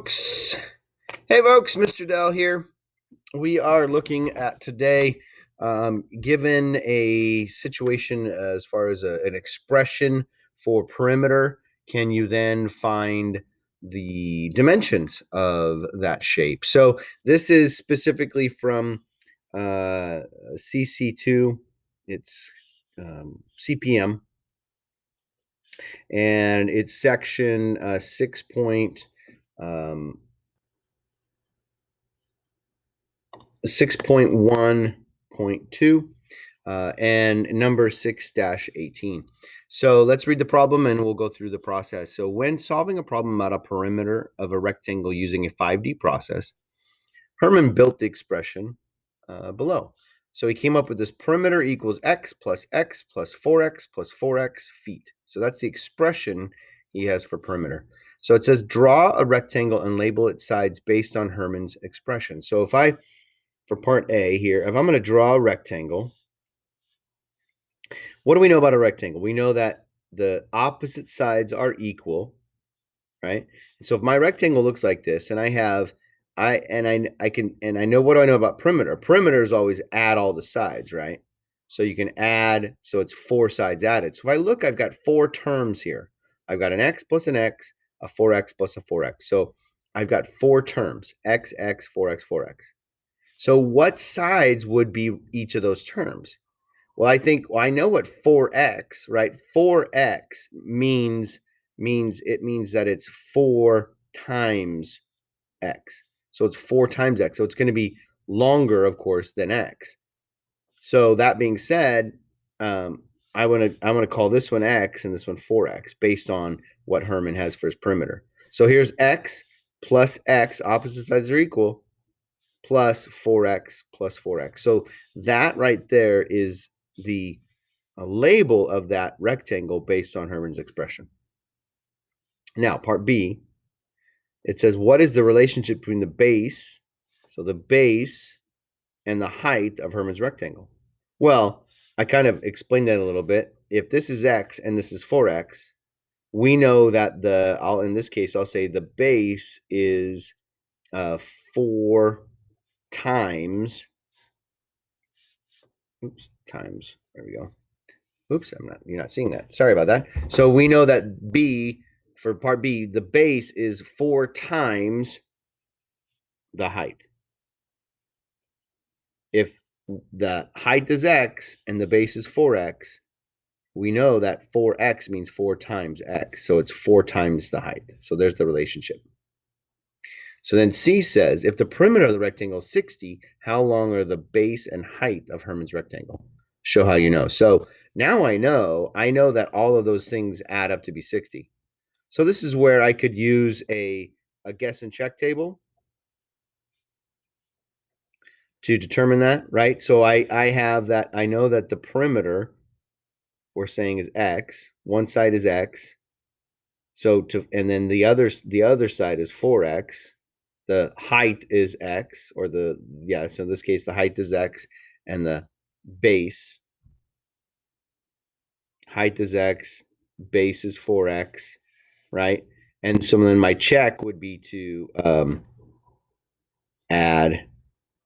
folks. Hey folks, Mr. Dell here. We are looking at today, given a situation as far as an expression for perimeter, can you then find the dimensions of that shape? So this is specifically from CC2, it's CPM, and it's section 6.1.2 and number 6-18. So let's read the problem and we'll go through the process. So when solving a problem about a perimeter of a rectangle using a 5D process, Herman built the expression below. So he came up with this perimeter equals x plus 4x plus 4x feet. So that's the expression he has for perimeter. So it says draw a rectangle and label its sides based on Herman's expression. So if I, for part A here, if I'm going to draw a rectangle, what do we know about a rectangle? We know that the opposite sides are equal, right? So if my rectangle looks like this, and I know what do I know about perimeter? Perimeter is always add all the sides, right? So you can add, so it's 4 sides added. So if I look, I've got 4 terms here. I've got an x plus an x, a 4x plus a 4x. So I've got 4 terms, x, 4x, 4x. So what sides would be each of those terms? Well, I know what 4x, right? 4x means that it's 4 times x. So it's 4 times x. So it's going to be longer, of course, than x. So that being said, I want to call this one x and this one 4x based on what Herman has for his perimeter. So here's x plus x, opposite sides are equal, plus 4x plus 4x. So that right there is the label of that rectangle based on Herman's expression. Now, part B, it says, what is the relationship between the base, so the base, and the height of Herman's rectangle? Well, I kind of explained that a little bit. If this is x and this is 4x, we know that in this case, I'll say the base is 4 times, there we go. Oops, you're not seeing that. Sorry about that. So we know that B, for part B, the base is 4 times the height. If the height is x and the base is 4x, we know that 4x means 4 times x. So it's 4 times the height. So there's the relationship. So then C says, if the perimeter of the rectangle is 60, how long are the base and height of Herman's rectangle? Show how you know. So now I know that all of those things add up to be 60. So this is where I could use a guess and check table to determine that, right? So I have that, I know that the perimeter we're saying is x, one side is x. So and then the other side is 4x. The height is x, or so in this case the height is x, and the base, height is x, base is 4x, right? And so then my check would be to add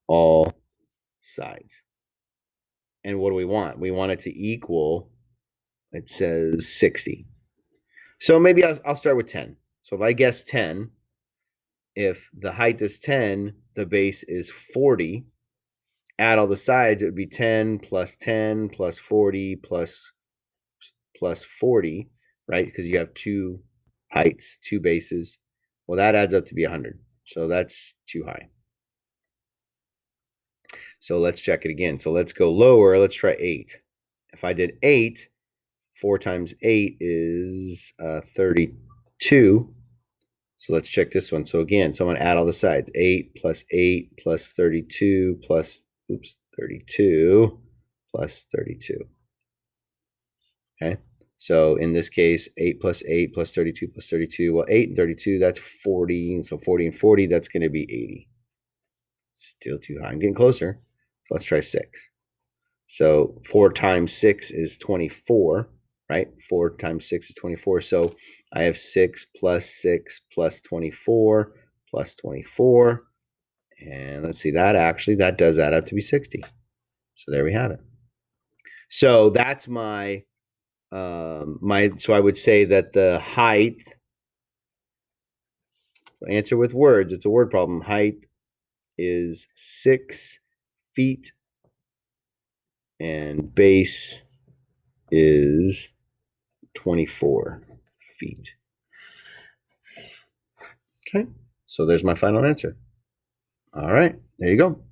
all sides. And what do we want? We want it to equal, it says 60. So maybe I'll start with 10. So if I guess 10, if the height is 10, the base is 40, add all the sides, it would be 10 plus 10 plus 40 plus 40, right? Because you have 2 heights, 2 bases. Well, that adds up to be 100. So that's too high. So let's check it again. So let's go lower. Let's try 8. If I did 8, 4 times 8 is 32. So let's check this one. So again, so I'm going to add all the sides. 8 plus 32 plus, 32 plus 32. Okay. So in this case, 8 plus 8 plus 32 plus 32. Well, 8 and 32, that's 40. And so 40 and 40, that's going to be 80. Still too high. I'm getting closer. So let's try 6. So 4 times 6 is 24, right? 4 times 6 is 24. So I have 6 plus 24 plus 24. And let's see, that does add up to be 60. So there we have it. So that's my, so I would say that the height, so answer with words, it's a word problem. Height is 6 feet and base is 24 feet. Okay, so there's my final answer. All right, there you go.